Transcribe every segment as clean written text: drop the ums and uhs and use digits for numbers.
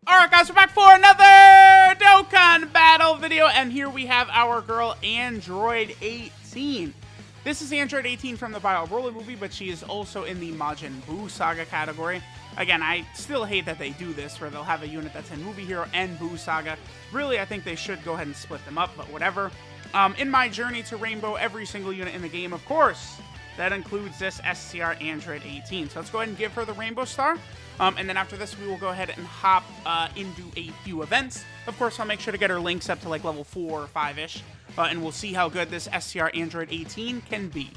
Alright guys, we're back for another Dokkan battle video, and here we have our girl Android 18. This is Android 18 from the Bio Broly movie, but she is also in the Majin Buu Saga category. Again, I still hate that they do this, where they'll have a unit that's in Movie Hero and Buu Saga. Really, I think they should go ahead and split them up, but whatever. In my journey to Rainbow, every single unit in the game, of course, that includes this STR Android 18. So let's go ahead and give her the Rainbow Star. And then after this, we will go ahead and hop into a few events. Of course, I'll make sure to get her links up to like level 4 or 5-ish. And we'll see how good this STR Android 18 can be.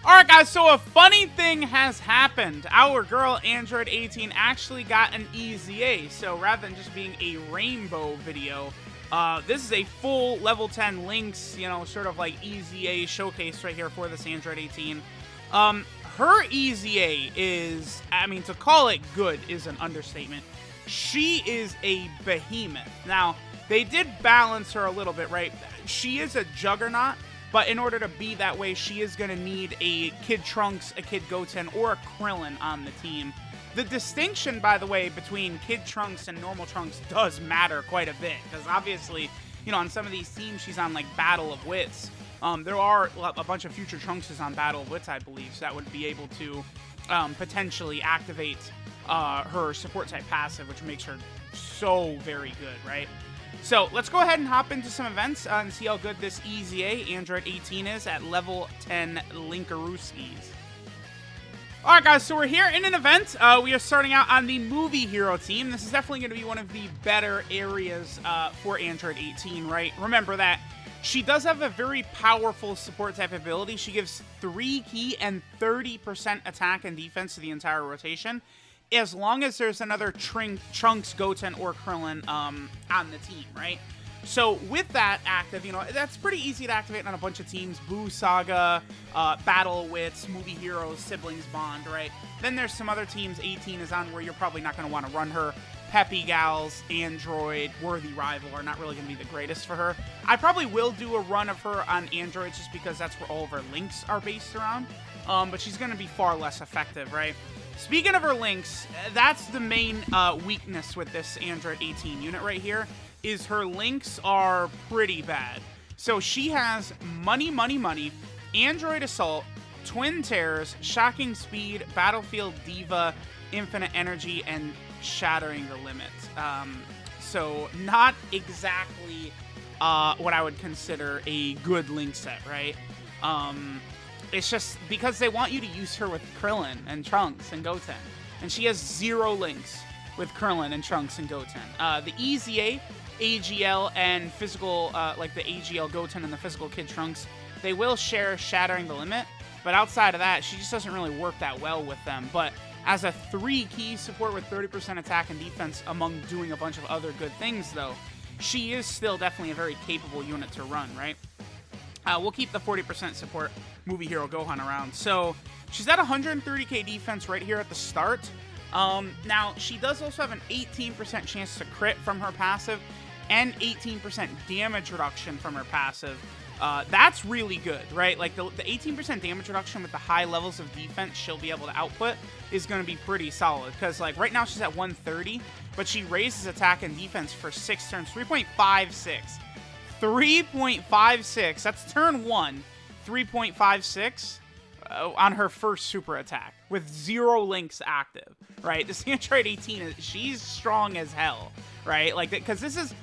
Alright guys, so a funny thing has happened. Our girl Android 18 actually got an EZA. So rather than just being a Rainbow video, this is a full level 10 links, you know, sort of like EZA showcase right here for this Android 18. Her EZA is, I mean, to call it good is an understatement. She is a behemoth. Now, they did balance her a little bit, right? She is a juggernaut, but in order to be that way, she is going to need a Kid Trunks, a Kid Goten, or a Krillin on the team. The distinction, by the way, between Kid Trunks and normal Trunks does matter quite a bit, because obviously, you know, on some of these teams, she's on, like, Battle of Wits. There are a bunch of future Trunkses on Battle of Wits, I believe, so that would be able to potentially activate her support type passive, which makes her so very good, right? So let's go ahead and hop into some events and see how good this EZA Android 18 is at level 10 Linkaruskis. Alright guys, so we're here in an event. We are starting out on the Movie Hero team. This is definitely going to be one of the better areas for Android 18, right? Remember that she does have a very powerful support type ability. She gives 3 key and 30% attack and defense to the entire rotation, as long as there's another Trunks, Goten, or Krillin on the team, right? So with that active, you know, that's pretty easy to activate on a bunch of teams. Buu Saga, Battle of Wits, Movie Heroes, Siblings Bond, right? Then there's some other teams 18 is on where you're probably not going to want to run her. Peppy Gals, Android, Worthy Rival are not really going to be the greatest for her. I probably will do a run of her on Android just because that's where all of her links are based around. But she's going to be far less effective, right? Speaking of her links, that's the main weakness with this Android 18 unit right here, is her links are pretty bad. So she has Money, Android Assault, Twin Terrors, Shocking Speed, Battlefield Diva, Infinite Energy, and Shattering the Limit. So not exactly what I would consider a good link set, right? It's just because they want you to use her with Krillin and Trunks and Goten. And she has 0 links with Krillin and Trunks and Goten. The EZA, AGL, and physical, like the AGL Goten and the physical Kid Trunks, they will share Shattering the Limit. But outside of that, she just doesn't really work that well with them. But as a 3-key support with 30% attack and defense among doing a bunch of other good things, though, she is still definitely a very capable unit to run, right? We'll keep the 40% support Movie Hero Gohan around. So she's at 130k defense right here at the start. Now, she does also have an 18% chance to crit from her passive and 18% damage reduction from her passive. That's really good, right? Like, the 18% damage reduction with the high levels of defense she'll be able to output is going to be pretty solid. Because, like, right now she's at 130, but she raises attack and defense for 6 turns. 3.56. 3.56. That's turn 1. 3.56 on her first super attack with 0 links active, right? This Android 18, she's strong as hell, right? Like, because this is...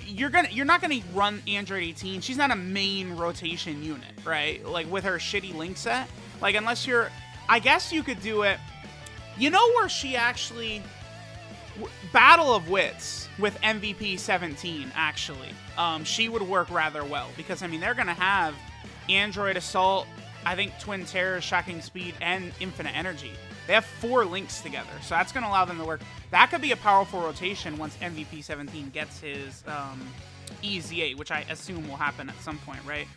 You're not gonna run Android 18. She's not a main rotation unit, right? Like with her shitty link set. Like unless you're, I guess you could do it. You know where she actually Battle of Wits with MVP 17 actually. She would work rather well because I mean they're gonna have Android Assault, I think Twin Terror, Shocking Speed, and Infinite Energy. They have 4 links together, so that's going to allow them to work. That could be a powerful rotation once MVP 17 gets his EZA, which I assume will happen at some point, right?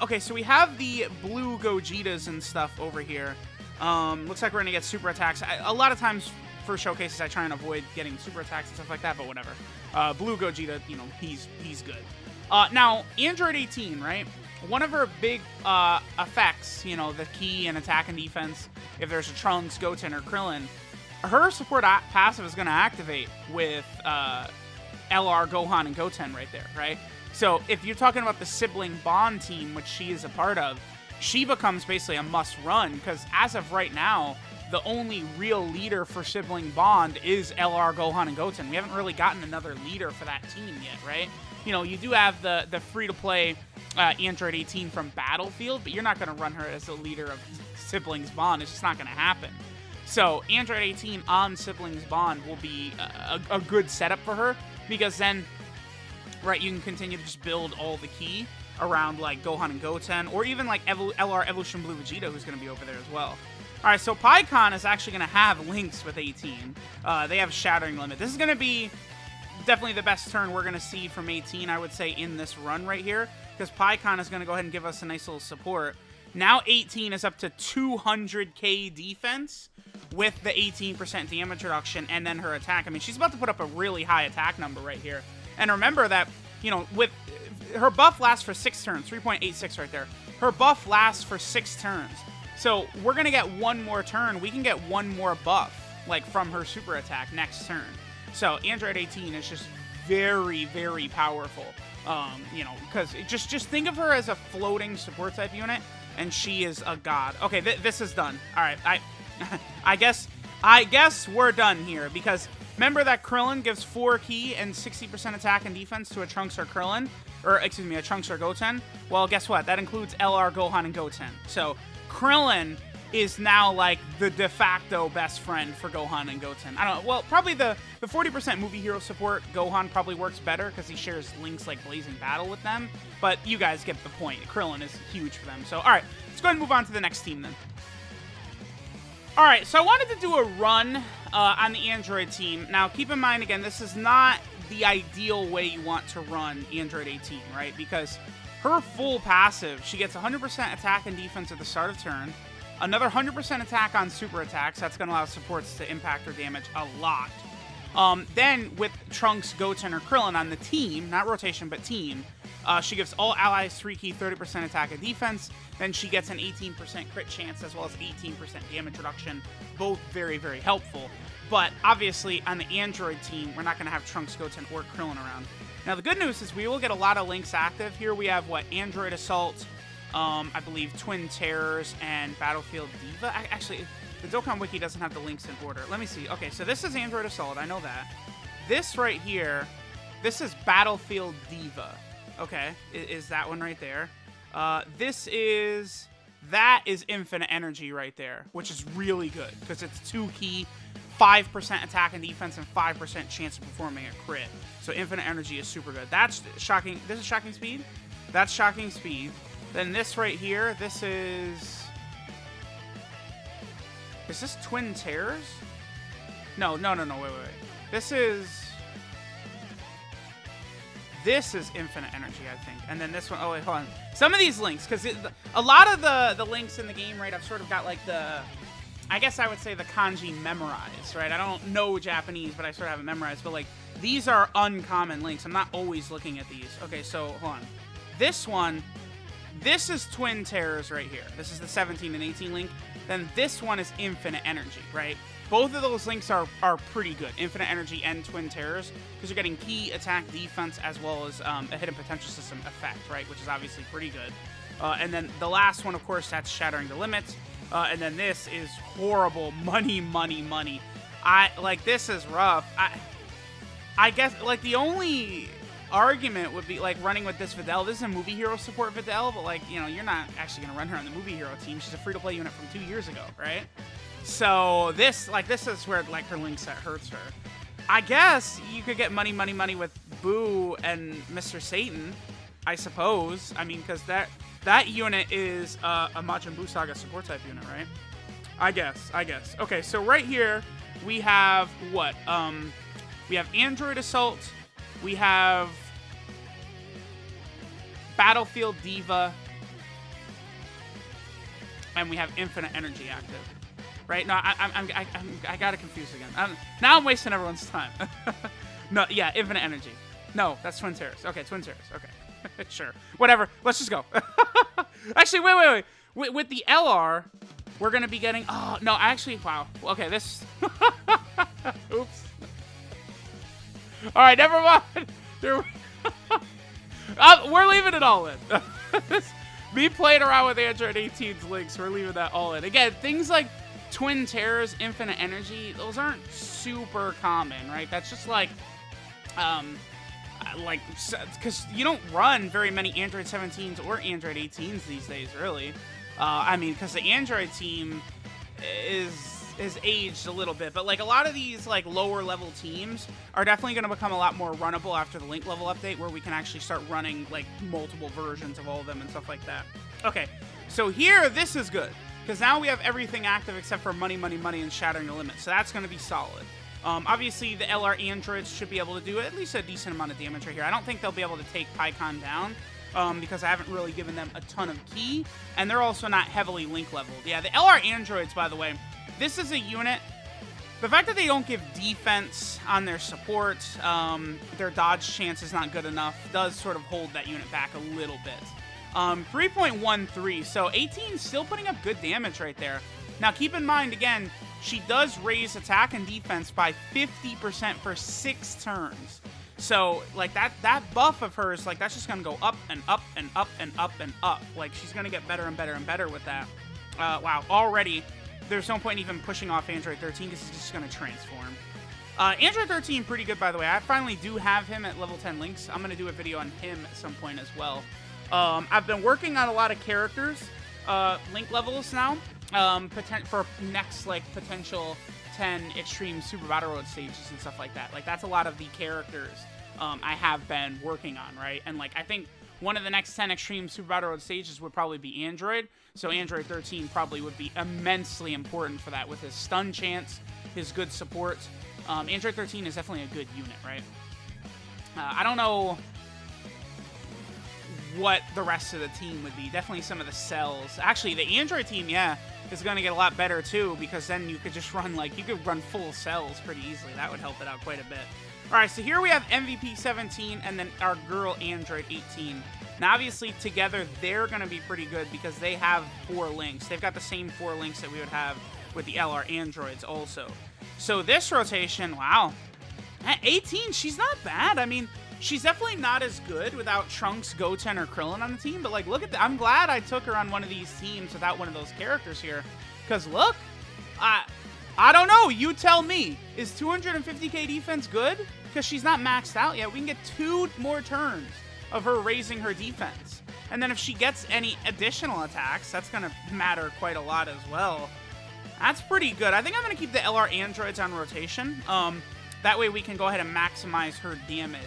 Okay, so we have the blue Gogetas and stuff over here. Looks like we're going to get super attacks. A lot of times for showcases, I try and avoid getting super attacks and stuff like that, but whatever. Blue Gogeta, you know, he's good. Now, Android 18, right? One of her big effects, you know, the key and attack and defense, if there's a Trunks, Goten, or Krillin, her support passive is going to activate with LR, Gohan, and Goten right there, right? So if you're talking about the sibling bond team, which she is a part of, she becomes basically a must-run, because as of right now, the only real leader for sibling bond is LR, Gohan, and Goten. We haven't really gotten another leader for that team yet, right? You know, you do have the free-to-play Android 18 from Battlefield, but you're not going to run her as the leader of siblings bond. It's just not going to happen. So Android 18 on siblings bond will be a good setup for her, because then, right, you can continue to just build all the key around, like, Gohan and Goten, or even, like, LR Evolution Blue Vegeta, who's going to be over there as well. All right, so PyCon is actually going to have links with 18. They have Shattering Limit. This is going to be definitely the best turn we're going to see from 18, I would say, in this run right here, because PyCon is going to go ahead and give us a nice little support. Now 18 is up to 200k defense with the 18% damage reduction and then her attack. I mean, she's about to put up a really high attack number right here. And remember that, you know, with her buff lasts for 6 turns, 3.86 right there. Her buff lasts for 6 turns. So we're going to get one more turn. We can get one more buff, like, from her super attack next turn. So Android 18 is just very, very powerful. You know, because just think of her as a floating support type unit, and she is a god. Okay, this is done. All right, I guess we're done here, because remember that Krillin gives 4 key and 60% attack and defense to a Trunks or Krillin, or excuse me, a Trunks or Goten. Well, guess what? That includes LR, Gohan, and Goten. So Krillin is now, like, the de facto best friend for Gohan and Goten. I don't know. Well, probably the 40% movie hero support, Gohan probably works better because he shares links like Blazing Battle with them. But you guys get the point. Krillin is huge for them. So, all right, let's go ahead and move on to the next team then. All right, so I wanted to do a run on the Android team. Now, keep in mind, again, this is not the ideal way you want to run Android 18, right? Because her full passive, she gets 100% attack and defense at the start of turn, another 100% attack on super attacks. That's going to allow supports to impact her damage a lot. Then with Trunks, Goten, or Krillin on the team, not rotation, but team, she gives all allies 3 key, 30% attack and defense. Then she gets an 18% crit chance as well as 18% damage reduction. Both very, very helpful. But obviously on the Android team, we're not going to have Trunks, Goten, or Krillin around. Now the good news is we will get a lot of links active. Here we have, what, Android Assault, I believe Twin Terrors, and Battlefield Diva. Actually, the Dokkan Wiki doesn't have the links in order. Let me see. Okay, so this is Android Assault. I know that. This right here, this is Battlefield Diva. Okay, is that one right there. That is Infinite Energy right there, which is really good because it's 2 key, 5% attack and defense, and 5% chance of performing a crit. So Infinite Energy is super good. That's shocking. This is Shocking Speed. That's Shocking Speed. Then this right here, this is... Is this Twin Terrors? No, wait. This is Infinite Energy, I think. And then this one, oh wait, hold on. Some of these links, because a lot of the links in the game, right, I've sort of got like I guess I would say the kanji memorized, right? I don't know Japanese, but I sort of have it memorized. But like, these are uncommon links. I'm not always looking at these. Okay, so hold on. This one, this is Twin Terrors right here. This is the 17 and 18 link. Then this one is Infinite Energy, right? Both of those links are pretty good, Infinite Energy and Twin Terrors, because you're getting key, attack, defense, as well as a hidden potential system effect, right? Which is obviously pretty good. And then the last one, of course, that's Shattering the Limits. And then this is horrible. Money. This is rough. I guess, like, the only argument would be, like, running with this Videl. This is a movie hero support Videl, but, like, you know, you're not actually going to run her on the movie hero team. She's a free-to-play unit from 2 years ago, right? So this is where, like, her link set hurts her. I guess you could get money with Boo and Mr. Satan, I suppose. I mean, because that unit is a Majin Buu Saga support type unit, right? I guess. Okay, so right here we have what? We have Android Assault. We have Battlefield Diva. And we have Infinite Energy active. Right? No, I got it confused again. Now I'm wasting everyone's time. No, yeah, Infinite Energy. No, that's Twin Terrors. Okay, Twin Terrors. Okay. Sure. Whatever. Let's just go. Actually, wait. With the LR, we're going to be getting... Oh, no, actually, wow. Okay, this... Oops. All right, never mind. We're leaving it all in. Me playing around with Android 18's links, we're leaving that all in. Again, things like Twin Terrors, Infinite Energy, those aren't super common, right? That's just like, because you don't run very many Android 17s or Android 18s these days, really. I mean, because the Android team is aged a little bit, but like a lot of these like lower level teams are definitely going to become a lot more runnable after the link level update, where we can actually start running like multiple versions of all of them and stuff like that. Okay, so here, this is good, because now we have everything active except for Money, Money, Money, and Shattering the Limit, so that's going to be solid. Obviously, the LR androids should be able to do at least a decent amount of damage right here. I don't think they'll be able to take PyCon down, because I haven't really given them a ton of ki, and they're also not heavily link leveled. Yeah, the LR androids, by the way, this is a unit. The fact that they don't give defense on their support, their dodge chance is not good enough, does sort of hold that unit back a little bit. 3.13, so 18 still putting up good damage right there. Now, keep in mind, again, she does raise attack and defense by 50% for 6 turns. So, like, that buff of hers, like, that's just going to go up and up and up and up and up. Like, she's going to get better and better and better with that. Wow, already... There's no point even pushing off Android 13 because it's just going to transform. Android 13, pretty good, by the way. I finally do have him at level 10 links. I'm going to do a video on him at some point as well. I've been working on a lot of characters, link levels now, for next, like, potential 10 extreme Super Battle Road stages and stuff like that. Like, that's a lot of the characters I have been working on, right? And, like, I think one of the next 10 extreme Super Battle Road stages would probably be Android. So Android 13 probably would be immensely important for that with his stun chance, his good support. Android 13 is definitely a good unit, right? I don't know what the rest of the team would be. Definitely some of the cells. Actually, the Android team, yeah, is going to get a lot better too, because then you could just run, like, you could run full cells pretty easily. That would help it out quite a bit. All right, so here we have MVP 17 and then our girl Android 18. Now, obviously, together, they're going to be pretty good because they have 4 links. They've got the same 4 links that we would have with the LR androids also. So this rotation, wow. At 18, she's not bad. I mean, she's definitely not as good without Trunks, Goten, or Krillin on the team. But, like, look at that. I'm glad I took her on one of these teams without one of those characters here. Because, look, I don't know. You tell me. Is 250k defense good? Because she's not maxed out yet. We can get 2 more turns of her raising her defense. And then if she gets any additional attacks, that's going to matter quite a lot as well. That's pretty good. I think I'm going to keep the LR androids on rotation. That way we can go ahead and maximize her damage.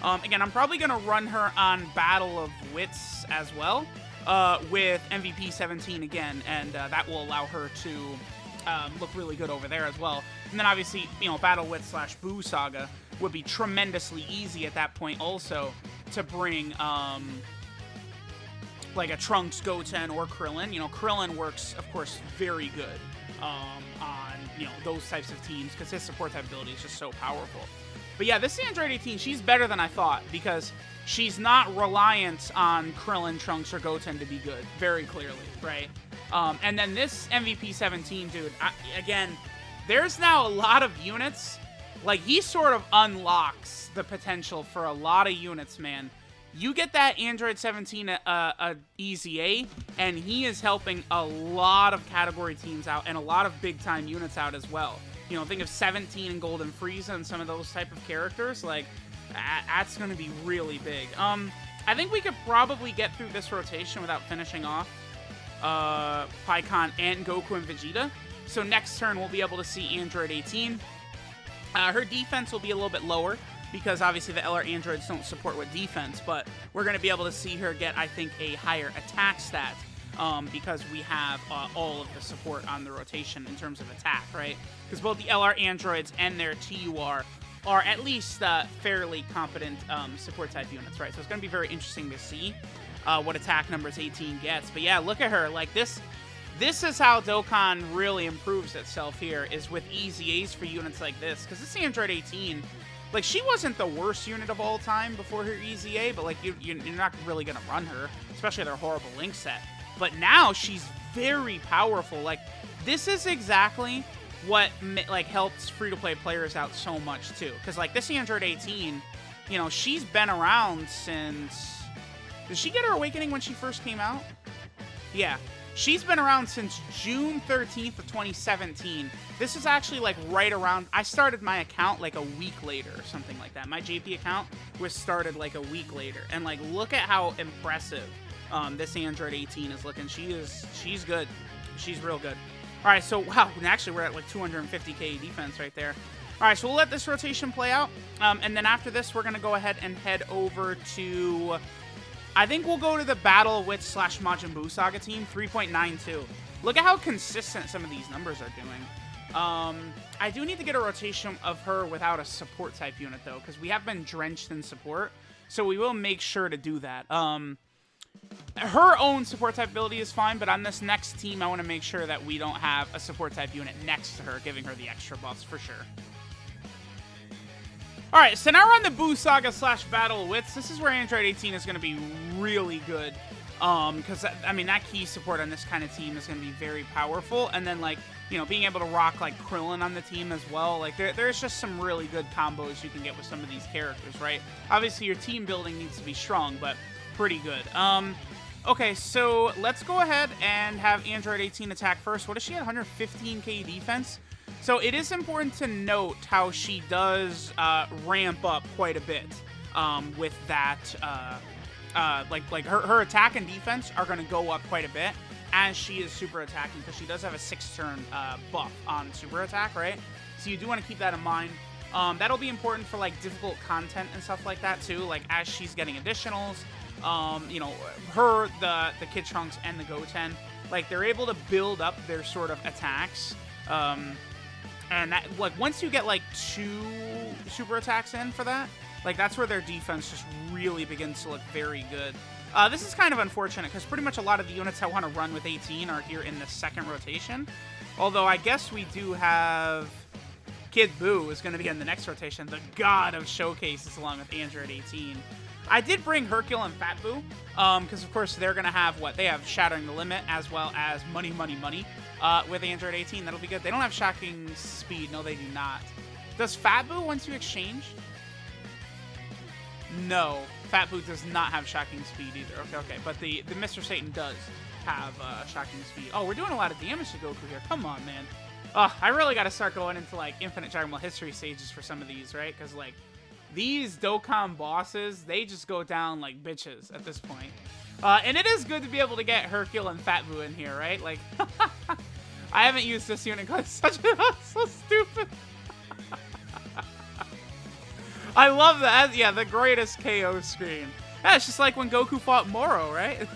Again, I'm probably going to run her on Battle of Wits as well, with MVP 17 again, and that will allow her to look really good over there as well. And then obviously, you know, Battle Wits / Boo Saga would be tremendously easy at that point also to bring, like a Trunks, Goten, or Krillin. You know, Krillin works, of course, very good on, you know, those types of teams because his support type ability is just so powerful. But yeah, this Android 18, she's better than I thought because she's not reliant on Krillin, Trunks, or Goten to be good, very clearly, right? And then this MVP 17, dude, again, there's now a lot of units. Like, he sort of unlocks the potential for a lot of units, man. You get that Android 17 EZA, and he is helping a lot of category teams out and a lot of big-time units out as well. You know, think of 17 and Golden Frieza and some of those type of characters. Like, that's going to be really big. I think we could probably get through this rotation without finishing off PyCon and Goku and Vegeta. So next turn, we'll be able to see Android 18. Her defense will be a little bit lower because obviously the LR androids don't support with defense, but we're going to be able to see her get, I think, a higher attack stat because we have all of the support on the rotation in terms of attack, right? Because both the LR androids and their TUR are at least fairly competent support type units, right? So it's going to be very interesting to see what attack numbers 18 gets. But yeah, look at her. Like, this is how Dokkan really improves itself here, is with EZAs for units like this. Because this Android 18, like, she wasn't the worst unit of all time before her EZA, but, like, you're not really going to run her, especially their horrible link set. But now she's very powerful. Like, this is exactly what, like, helps free-to-play players out so much, too. Because, like, this Android 18, you know, she's been around since... Did she get her awakening when she first came out? Yeah. She's been around since June 13th of 2017. This is actually, like, right around... I started my account, like, a week later or something like that. My JP account was started, like, a week later. And, like, look at how impressive this Android 18 is looking. She's good. She's real good. All right, so, wow, actually, we're at, like, 250k defense right there. All right, so we'll let this rotation play out. And then after this, we're going to go ahead and head over to... I think we'll go to the Battle Witch / Majin Buu Saga team, 3.92. Look at how consistent some of these numbers are doing. I do need to get a rotation of her without a support type unit, though, because we have been drenched in support. So we will make sure to do that. Her own support type ability is fine, but on this next team, I want to make sure that we don't have a support type unit next to her, giving her the extra buffs for sure. Alright, so now we're on the Buu Saga / Battle Wits. This is where Android 18 is going to be really good. Because, I mean, that key support on this kind of team is going to be very powerful. And then, like, you know, being able to rock, like, Krillin on the team as well. Like, there's just some really good combos you can get with some of these characters, right? Obviously, your team building needs to be strong, but pretty good. Okay, so let's go ahead and have Android 18 attack first. What is she at? 115k defense? So it is important to note how she does ramp up quite a bit with that. Like her attack and defense are going to go up quite a bit as she is super attacking, because she does have a 6-turn buff on super attack, right? So you do want to keep that in mind. That'll be important for, like, difficult content and stuff like that too. Like, as she's getting additionals, you know, her, the Kid Trunks, and the Goten, like, they're able to build up their sort of attacks. And that, like, once you get, like, 2 super attacks in for that, like, that's where their defense just really begins to look very good. This is kind of unfortunate, because pretty much a lot of the units I want to run with 18 are here in the second rotation. Although I guess we do have Kid Buu is going to be in the next rotation, the god of showcases along with Android 18. I did bring Hercule and Fat Buu, because of course they're going to have what? They have Shattering the Limit as well as Money with Android 18. That'll be good. They don't have Shocking Speed. No, they do not. Does Fat Buu once you exchange? No, Fat Buu does not have Shocking Speed either. Okay. But the Mr. Satan does have Shocking Speed. Oh, we're doing a lot of damage to Goku here. Come on, man. I really got to start going into, like, Infinite Dragon Ball History stages for some of these, right? Because, like, these Dokkan bosses, they just go down like bitches at this point. And it is good to be able to get Hercule and Fat Buu in here, right? Like, I haven't used this unit because it's so stupid. I love that. Yeah, the greatest KO screen. Yeah, it's just like when Goku fought Moro, right?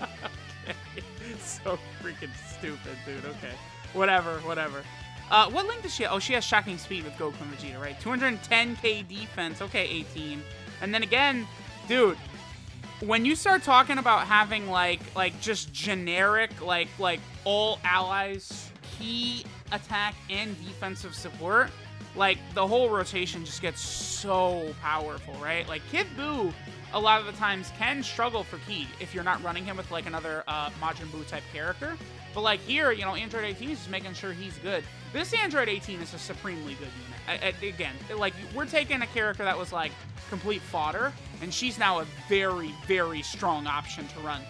Okay. So freaking stupid, dude. Okay. Whatever. What link does she have? Oh, she has Shocking Speed with Goku and Vegeta, right? 210k defense. Okay, 18. And then again, dude, when you start talking about having, like just generic, like all allies, key attack and defensive support, like, the whole rotation just gets so powerful, right? Like, Kid Buu, a lot of the times, can struggle for key if you're not running him with, like, another Majin Buu type character. But, like, here, you know, Android 18 is just making sure he's good. This Android 18 is a supremely good unit. Again, like, we're taking a character that was, like, complete fodder, and she's now a very, very strong option to run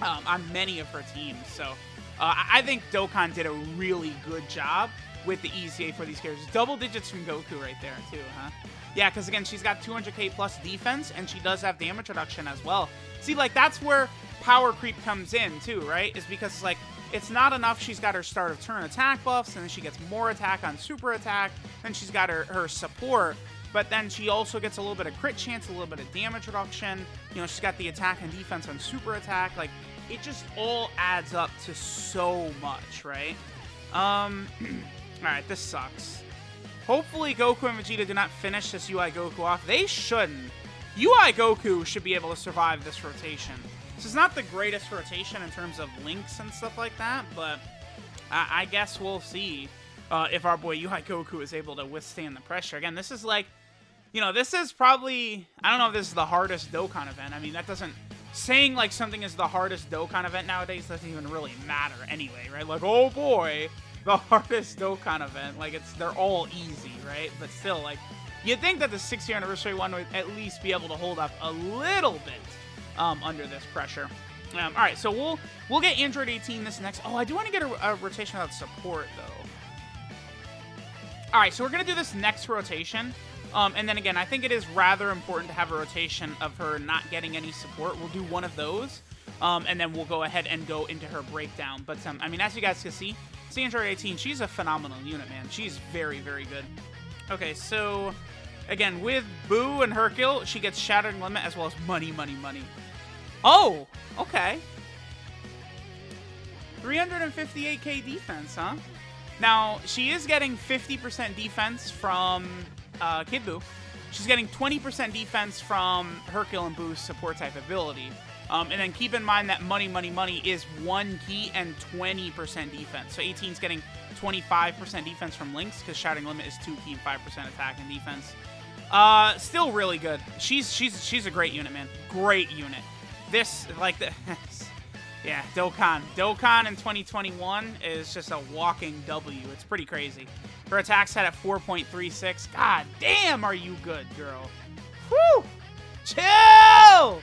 on many of her teams. So, I think Dokkan did a really good job with the EZA for these characters. Double digits from Goku right there, too, huh? Yeah, because, again, she's got 200k plus defense, and she does have damage reduction as well. See, like, that's where power creep comes in, too, right? Is because, like, it's not enough she's got her start of turn attack buffs, and then she gets more attack on super attack, then she's got her support, but then she also gets a little bit of crit chance, a little bit of damage reduction. You know, she's got the attack and defense on super attack. Like, it just all adds up to so much, right? Alright, this sucks. Hopefully Goku and Vegeta do not finish this UI Goku off. They shouldn't. UI Goku should be able to survive this rotation. This is not the greatest rotation in terms of links and stuff like that, but I guess we'll see if our boy UI Goku is able to withstand the pressure. Again, this is like, you know, this is probably, I don't know if this is the hardest Dokkan event. I mean, that doesn't saying like something is the hardest Dokkan event nowadays doesn't even really matter anyway, right? Like, oh boy, the hardest Dokkan event. Like, they're all easy, right? But still, like, you'd think that the 6th-year anniversary one would at least be able to hold up a little bit under this pressure. All right, so we'll get Android 18 this next. Oh, I do want to get a rotation without support, though. All right, so we're going to do this next rotation. And then again, I think it is rather important to have a rotation of her not getting any support. We'll do one of those, and then we'll go ahead and go into her breakdown. But, I mean, as you guys can see, Android 18, she's a phenomenal unit, man. She's very, very good. Okay, so, again, with Boo and Hercule, she gets Shattering Limit as well as Money, Money, Money. Oh, okay. 358k defense, huh? Now, she is getting 50% defense from Kid Buu. She's getting 20% defense from Hercule and Boo's support type ability. And then keep in mind that Money, Money, Money is 1 key and 20% defense. So 18's getting 25% defense from Lynx because Shouting Limit is 2 key and 5% attack and defense. Still really good. She's a great unit, man. Great unit. This, like, yeah, Dokkan. Dokkan in 2021 is just a walking W. It's pretty crazy. Her attack set at 4.36. God damn, are you good, girl. Whew! Chill!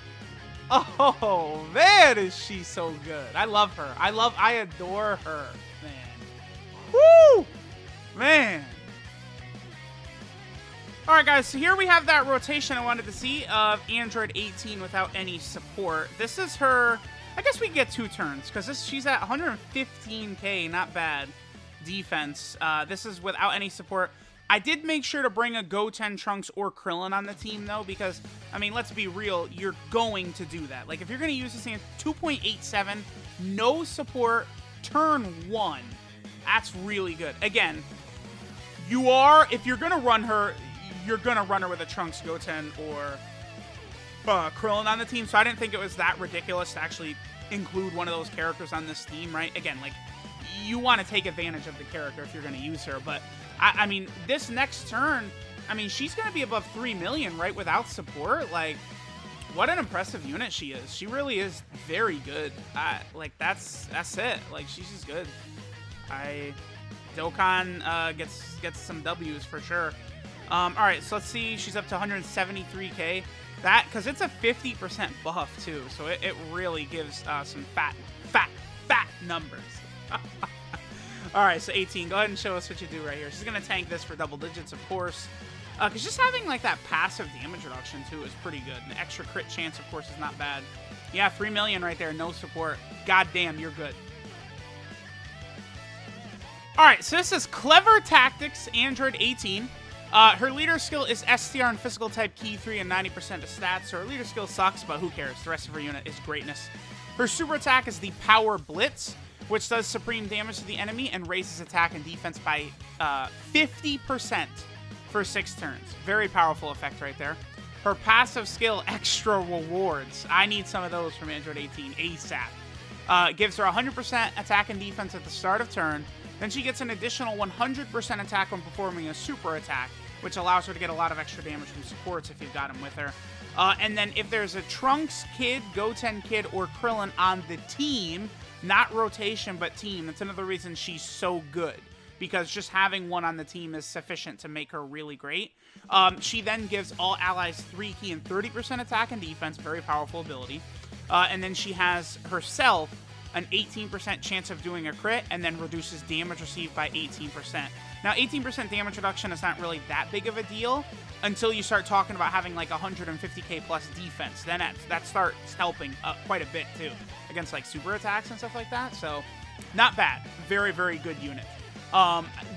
Oh, man, is she so good. I love her. I adore her, man. Woo! Man. All right, guys, so here we have that rotation I wanted to see of Android 18 without any support. This is her, I guess we can get 2 turns, because she's at 115k, not bad, defense. This is without any support. I did make sure to bring a Goten, Trunks, or Krillin on the team, though, because, I mean, let's be real, you're going to do that. Like, if you're going to use this thing, 2.87, no support, turn 1, that's really good. Again, if you're going to run her, you're going to run her with a Trunks, Goten, or Krillin on the team, so I didn't think it was that ridiculous to actually include one of those characters on this team, right? Again, like, you want to take advantage of the character if you're going to use her, but, I mean, this next turn, I mean, she's going to be above 3 million, right, without support. Like, what an impressive unit she is. She really is very good. Like, that's it. Like, she's just good. Dokkan gets some W's for sure. All right, so let's see. She's up to 173k. That, because it's a 50% buff, too, so it really gives some fat numbers. All right, so 18, go ahead and show us what you do right here. She's going to tank this for double digits, of course, because just having, like, that passive damage reduction, too, is pretty good. An extra crit chance, of course, is not bad. Yeah, 3 million right there, no support. God damn, you're good. All right, so this is Clever Tactics, Android 18. Her leader skill is STR and physical type key 3 and 90% of stats, so her leader skill sucks, but who cares? The rest of her unit is greatness. Her super attack is the Power Blitz, which does supreme damage to the enemy and raises attack and defense by 50% for 6 turns. Very powerful effect right there. Her passive skill, Extra Rewards. I need some of those from Android 18 ASAP. Gives her 100% attack and defense at the start of turn. Then she gets an additional 100% attack when performing a super attack, which allows her to get a lot of extra damage from supports if you've got them with her. And then if there's a Trunks Kid, Goten Kid, or Krillin on the team, not rotation, but team, that's another reason she's so good, because just having one on the team is sufficient to make her really great. She then gives all allies 3 key and 30% attack and defense, very powerful ability. And then she has herself an 18% chance of doing a crit, and then reduces damage received by 18%. Now, 18% damage reduction is not really that big of a deal until you start talking about having like 150k plus defense. Then that starts helping quite a bit too against like super attacks and stuff like that. So, not bad. Very, very good unit.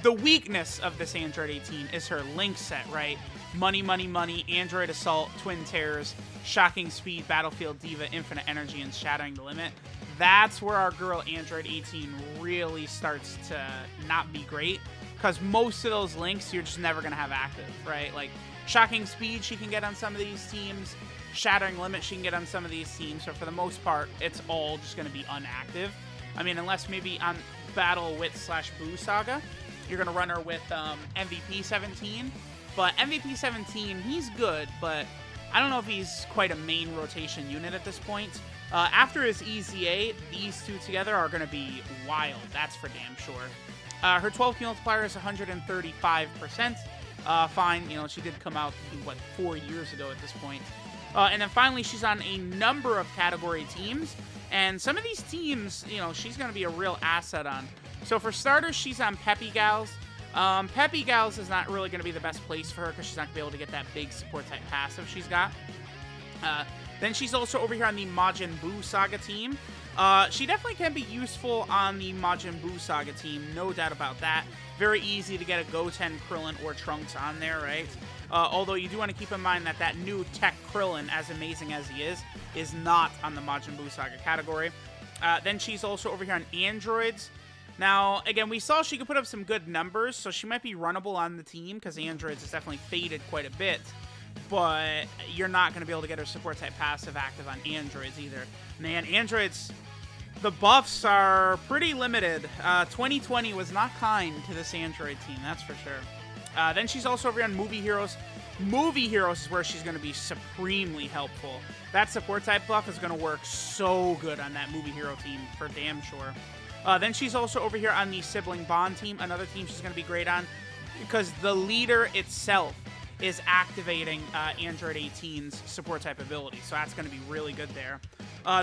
The weakness of this Android 18 is her link set, right? Money, Money, Money, Android Assault, Twin Terrors, Shocking Speed, Battlefield Diva, Infinite Energy, and Shattering the Limit. That's where our girl Android 18 really starts to not be great, because most of those links you're just never going to have active, right? Like, Shocking Speed she can get on some of these teams, Shattering Limit she can get on some of these teams, so for the most part, it's all just going to be unactive. I mean, unless maybe on Battle Wit / Boo Saga, you're going to run her with MVP 17, but MVP 17, he's good, but I don't know if he's quite a main rotation unit at this point. After his EZA, these two together are going to be wild. That's for damn sure. Her 12 key multiplier is 135%. Fine, you know, she did come out, what, 4 years ago at this point. And then finally, she's on a number of category teams. And some of these teams, you know, she's going to be a real asset on. So for starters, she's on Peppy Gals. Peppy Gals is not really going to be the best place for her because she's not going to be able to get that big support type passive she's got. Then she's also over here on the Majin Buu Saga team. She definitely can be useful on the Majin Buu Saga team, no doubt about that. Very easy to get a Goten, Krillin, or Trunks on there, right? Although you do want to keep in mind that that new tech Krillin, as amazing as he is not on the Majin Buu Saga category. Then she's also over here on androids. Now, again, we saw she could put up some good numbers, so she might be runnable on the team because androids has definitely faded quite a bit. But you're not going to be able to get her support type passive active on androids either. Man, androids, the buffs are pretty limited. 2020 was not kind to this android team, that's for sure. Then she's also over here on Movie Heroes. Movie Heroes is where she's going to be supremely helpful. That support type buff is going to work so good on that Movie Hero team, for damn sure. Then she's also over here on the Sibling Bond team, another team she's going to be great on, because the leader itself is activating Android 18's support type ability, so that's going to be really good there.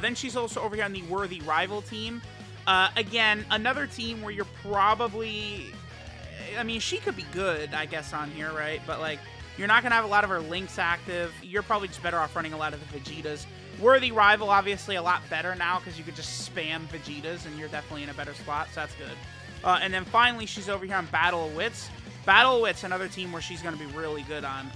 Then she's also over here on the Worthy Rival team. Again, another team where you're probably... I mean, she could be good, I guess, on here, right? But, like, you're not going to have a lot of her links active. You're probably just better off running a lot of the Vegetas. Worthy Rival, obviously, a lot better now because you could just spam Vegetas, and you're definitely in a better spot, so that's good. And then finally, she's over here on Battle of Wits. Battle of Wits, another team where she's going to be really good on.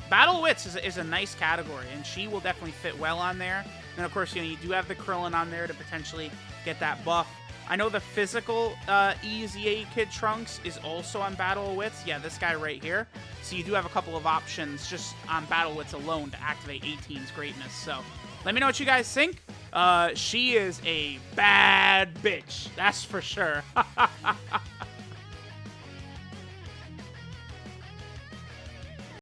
Battle of Wits is a nice category, and she will definitely fit well on there. And, of course, you know, you do have the Krillin on there to potentially get that buff. I know the physical EZA Kid Trunks is also on Battle of Wits. Yeah, this guy right here. So you do have a couple of options just on Battle of Wits alone to activate 18's greatness. So let me know what you guys think. She is a bad bitch. That's for sure.